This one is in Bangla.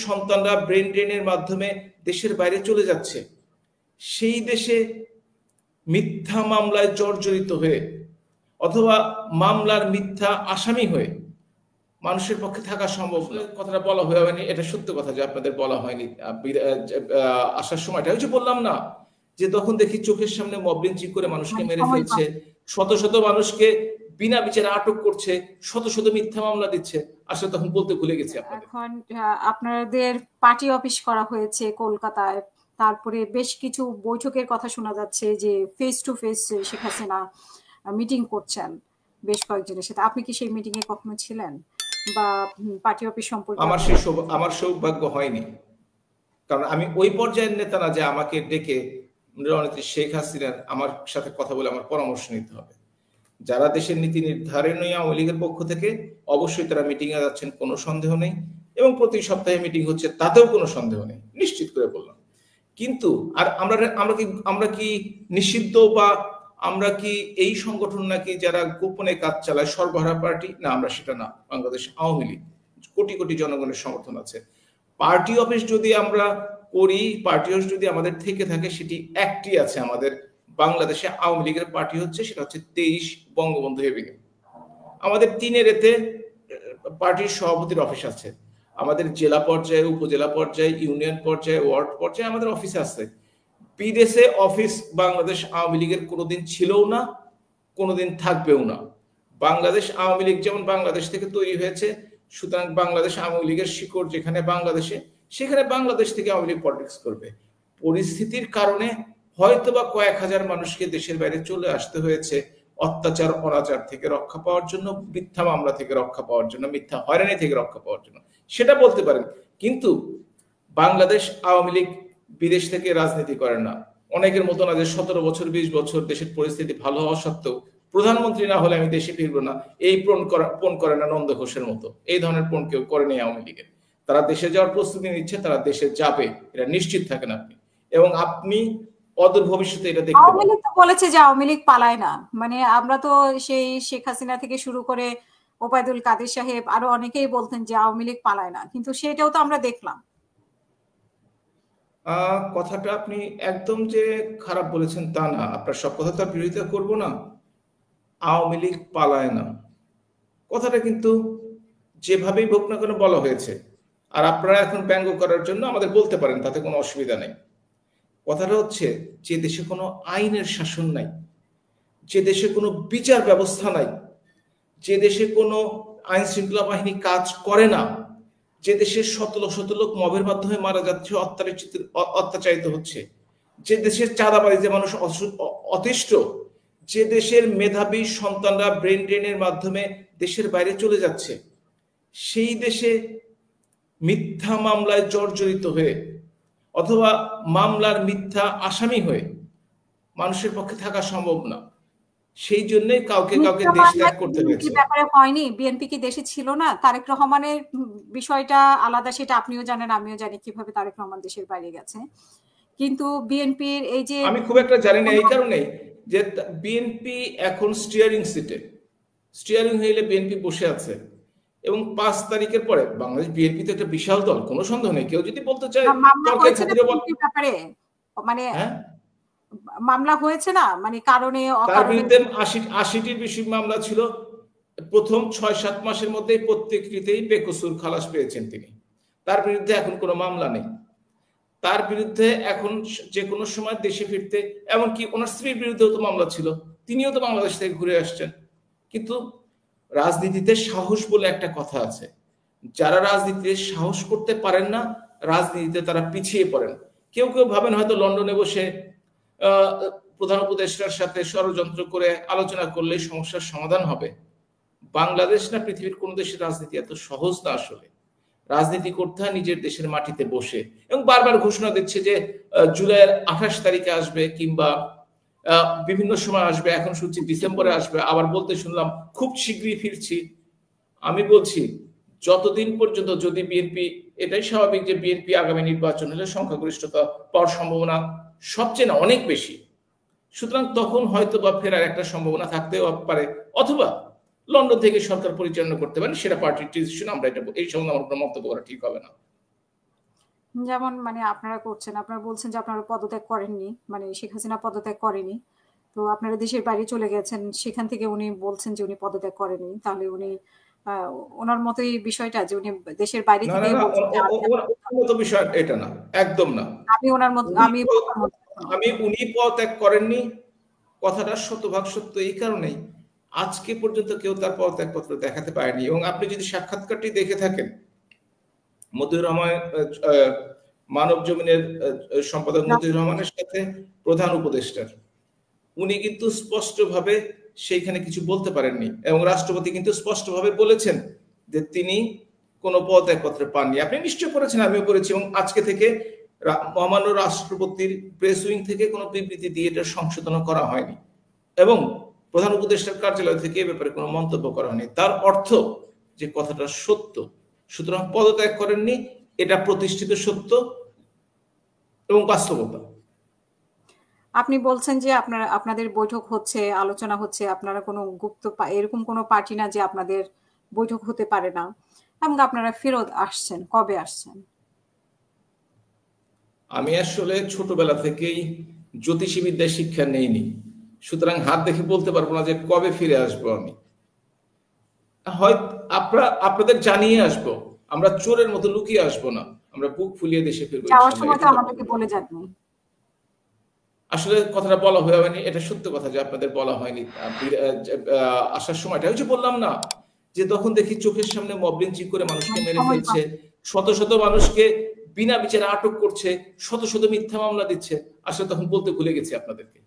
সন্তানরা ব্রেন ড্রেনের মাধ্যমে দেশের বাইরে চলে যাচ্ছে, সেই দেশে মিথ্যা মামলায় জর্জরিত হয়ে অথবা মামলার মিথ্যা আসামি হয়ে মানুষের পক্ষে থাকা সম্ভব না। কথাটা বলা হয়নি, এটা সত্য কথা যে আপনাদের বলা হয়নি আসার সময়টা। ওই যে বললাম না, যে তখন দেখি চোখের সামনে মব লিঞ্চিং করে মানুষকে মেরে ফেলছে, শত শত মানুষকে বিনা বিচারে আটক করছে, শত শত মিথ্যা মামলা দিচ্ছে। আসলে তখন বলতে ভুলে গেছি। এখন আপনাদের পার্টি অফিস করা হয়েছে কলকাতায়, তারপরে বেশ কিছু বৈঠকের কথা শোনা যাচ্ছে যে face to face Sheikh Hasina meeting করছেন বেশ কয়েকজনের সাথে। আপনি কি সেই মিটিং এ কখনো ছিলেন বা পার্টি অফিস সম্পর্কে? আমার সৌভাগ্য হয়নি, কারণ আমি ওই পর্যায়ের নেতা না যে আমাকে ডেকে জননেত্রী শেখ হাসিনার আমার সাথে কথা বলে আমার পরামর্শ নিতে হবে। যারা দেশের নীতি নির্ধারণী আওয়ামী লীগের পক্ষ থেকে, অবশ্যই তারা মিটিং এ যাচ্ছেন, কোনো সন্দেহ নেই, এবং প্রতি সপ্তাহে মিটিং হচ্ছে, তাতেও কোনো সন্দেহ নেই, নিশ্চিত করে বললাম। কিন্তু আর আমরা কি নিষিদ্ধ বা আমরা কি এই সংগঠন নাকি যারা গোপনে কাজ চালায় সর্বহারা পার্টি? না, আমরা সেটা না। বাংলাদেশ আওয়ামী লীগ কোটি কোটি জনগণের সমর্থন আছে। পার্টি অফিস যদি আমরা করি, পার্টি অফিস যদি আমাদের থেকে থাকে, সেটি একটি আছে আমাদের বাংলাদেশে আওয়ামী লীগের পার্টি হচ্ছে, সেটা হচ্ছে 23 বঙ্গবন্ধু এভিনিউ। আমাদের 3 এতে পার্টির সভাপতির অফিস আছে। আমাদের জেলা পর্যায়ে, উপজেলা পর্যায়ে, ইউনিয়ন পর্যায়ে, ওয়ার্ড পর্যায়ে আমাদের অফিস আছে। বিদেশে অফিস বাংলাদেশ আওয়ামী লীগের কোনোদিন ছিলও না, কোনোদিন থাকবেও না। বাংলাদেশ আওয়ামী লীগ যেমন বাংলাদেশ থেকে তৈরি হয়েছে, সুতরাং বাংলাদেশ আওয়ামী লীগের শিকড় যেখানে বাংলাদেশে, সেখানে বাংলাদেশ থেকে আওয়ামী লীগ পলিটিক্স করবে। পরিস্থিতির কারণে হয়তোবা কয়েক হাজার মানুষকে দেশের বাইরে চলে আসতে হয়েছে, অত্যাচার অনাচার থেকে রক্ষা পাওয়ার জন্য, মিথ্যা মামলা থেকে রক্ষা পাওয়ার জন্য, মিথ্যা হয়রানি থেকে রক্ষা পাওয়ার জন্য, সেটা বলতে পারেন। কিন্তু বাংলাদেশ আওয়ামী লীগ বিদেশ থেকে রাজনীতি করে না। অনেকের মতো না যে 17 বছর 20 বছর দেশের পরিস্থিতি ভালো হওয়া সত্ত্বেও প্রধানমন্ত্রী না হলে আমি দেশে ফিরবো না, এই পণ করে না নন্দ ঘোষের মতো। এই ধরনের পণ কেউ করেনি আওয়ামী লীগের। তারা দেশে যাওয়ার প্রস্তুতি নিচ্ছে, তারা দেশে যাবে, এটা নিশ্চিত থাকেন আপনি, এবং আপনি অদূর ভবিষ্যতে এটা দেখতে পাবেন। আওয়ামী লীগ তো বলেছে যে আওয়ামী লীগ পালায় না, মানে আমরা তো সেই শেখ হাসিনা থেকে শুরু করে ওবায়দুল কাদের সাহেব আরো অনেকেই বলতেন যে আওয়ামী লীগ পালায় না, কিন্তু সেটাও তো আমরা দেখলাম। কথাটা আপনি একদম যে খারাপ বলেছেন তা না, আপনার সব কথা তো বিরোধিতা করবো না। আওয়ামী লীগ পালায় না কথাটা কিন্তু যেভাবেই হোক না কেন বলা হয়েছে, আর আপনারা এখন ব্যঙ্গ করার জন্য আমাদের বলতে পারেন, তাতে কোনো অসুবিধা নেই। কথাটা হচ্ছে, যে দেশে কোনো আইনের শাসন নাই, যে দেশে কোনো বিচার ব্যবস্থা নাই, যে দেশে কোনো আইন শৃঙ্খলা বাহিনী কাজ করে না, যে দেশে শত লোক মবের মাধ্যমে মারা যাচ্ছে, অত্যাচারিত হচ্ছে, যে দেশের চাঁদাবাড়িতে মানুষ অতিষ্ঠ, যে দেশের মেধাবী সন্তানরা ব্রেন ড্রেনের মাধ্যমে দেশের বাইরে চলে যাচ্ছে, সেই দেশে মিথ্যা মামলায় জর্জরিত হয়ে অথবা মামলার মিথ্যা আসামি হয়ে মানুষের পক্ষে থাকা সম্ভব না। সেই জন্যই কাউকে দেশ ত্যাগ করতে হয়েছে। ব্যাপারে হয়নি, বিএনপি কি দেশে ছিল না? তারেক রহমানের বিষয়টা আলাদা, সেটা আপনিও জানেন, আমিও জানি কিভাবে তারেক রহমান দেশের বাইরে গেছে। কিন্তু বিএনপির এই যে, আমি খুব একটা জানি না, এই কারণে যে বিএনপি এখন স্টিয়ারিং সিটে, স্টিয়ারিং হুইলে বিএনপি বসে আছে, এবং 5 তারিখের পরে বাংলাদেশ বিএনপি তো একটা বিশাল দল, কোনো সন্দেহ নেই। কেউ যদি বলতে চায় মানে মামলা হয়েছে না, মানে কারণে তার বিরুদ্ধে 80টির বেশি মামলা ছিল। প্রথম 6-7 মাসের মধ্যে প্রত্যেকটিতেই বেকসুর খালাস পেয়েছেন তিনি। তার বিরুদ্ধে এখন কোনো মামলা নেই। তার বিরুদ্ধে এখন যে কোনো সময় দেশে ফিরতে, এমনকি ওনার স্ত্রীর বিরুদ্ধেও তো মামলা ছিল, তিনিও তো বাংলাদেশ থেকে ঘুরে আসছেন। কিন্তু রাজনীতিতে সাহস বলে একটা কথা আছে, যারা রাজনীতিতে সাহস করতে পারেন না, রাজনীতিতে তারা পিছিয়ে পড়েন। কেউ ভাবেন হয়তো লন্ডনে বসে প্রধান উপদেষ্টার সাথে ষড়যন্ত্র করে আলোচনা করলে সমস্যার সমাধান হবে। বাংলাদেশ না পৃথিবীর কোন দেশের রাজনীতি এত সহজ না। আসলে রাজনীতি করতে হয় নিজের দেশের মাটিতে বসে, এবং বারবার ঘোষণা দিচ্ছে যে জুলাইয়ের 28 তারিখে আসবে, কিংবা বিভিন্ন সময় আসবে। এখন শুনছি ডিসেম্বরে আসবে, আবার বলতে শুনলাম খুব শীঘ্রই ফিরছি। আমি বলছি, যতদিন পর্যন্ত, যদি বিএনপি, এটাই স্বাভাবিক যে বিএনপি আগামী নির্বাচন হলে সংখ্যাগরিষ্ঠতা পাওয়ার সম্ভাবনা সবচেয়ে না অনেক বেশি, সুতরাং তখন হয়তো বা ফেরার একটা সম্ভাবনা থাকতেও পারে, অথবা লন্ডন থেকে সরকার পরিচালনা করতে পারেন, সেটা পার্টির ডিসিশন। আমরা এটা এই সম্বন্ধে আমার কোনো মন্তব্য করা ঠিক হবে না। যেমন মানে আপনারা করছেন, আপনারা বলছেন যে আপনারা পদত্যাগ করেননি, মানে শেখ হাসিনা পদত্যাগ করেনি। তো আপনারা দেশের বাইরে চলে গেছেন, সেখান থেকে উনি বলছেন যে উনি পদত্যাগ করেনি। তাহলে উনি ওনার মতোই বিষয়টা যে উনি দেশের বাইরে না না থেকেই না, বলছেন যে আমি ওনার মতো বিষয় এটা না, একদম না। আমি ওনার মত উনি আমি ওনার মত উনি পদত্যাগ করেননি, কথাটা শতভাগ সত্য এই কারণেই আজকে পর্যন্ত কেউ তার পদত্যাগপত্র দেখাতে পারেনি। এবং আপনি যদি সাক্ষাৎকারটি দেখে থাকেন, মতিউর রহমান মানব জমিনের সম্পাদক মতিউর রহমানের সাথে প্রধান উপদেষ্টার, উনি কিন্তু স্পষ্টভাবে সেইখানে কিছু বলতে পারেননি, এবং রাষ্ট্রপতি কিন্তু স্পষ্টভাবে বলেছেন যে তিনি কোনো পদত্যাগপত্র পাননি। আপনি নিশ্চয় করেছেন, আমিও করেছি, এবং আজকে থেকে মহামান্য রাষ্ট্রপতির প্রেস উইং থেকে কোনো বিবৃতি দিয়ে এটা সংশোধন করা হয়নি, এবং প্রধান উপদেষ্টার কার্যালয় থেকে এ ব্যাপারে কোনো মন্তব্য করা হয়নি। তার অর্থ যে কথাটা সত্য, সুতরাং পদত্যাগ করেননি, এটা প্রতিষ্ঠিত সত্য এবং বাস্তবতা। আপনি বলছেন যে আপনাদের বৈঠক হচ্ছে, আলোচনা হচ্ছে, আপনারা কোনো গুপ্ত এরকম কোনো পার্টি না যে আপনাদের বৈঠক হতে পারে না, এবং আপনারা ফেরত আসছেন। কবে আসছেন? আমি আসলে ছোটবেলা থেকেই জ্যোতিষীবিদ্যায় শিক্ষা নেইনি, সুতরাং হাত দেখে বলতে পারবো না যে কবে ফিরে আসবো। আমি হয়তো আপনাদের জানিয়ে আসবো, আমরা চোরের মতো লুকিয়ে আসবো না, আমরা বুক ফুলিয়ে দেশে ফিরবো যাওয়ার ইনশাআল্লাহ। সময় তো আমাদেরকে বলে যাননি। আসলে কথাটা বলা হয়নি, এটা সত্য কথা যে আপনাদের বলা হয়নি আসার সময়টা। ওই যে বললাম না, যে তখন দেখি চোখের সামনে মব লিঞ্চিং করে মানুষকে মেরে সময় ফেলছে, শত শত মানুষকে বিনা বিচারে আটক করছে, শত শত মিথ্যা মামলা দিচ্ছে। আসলে তখন বলতে ভুলে গেছি আপনাদেরকে।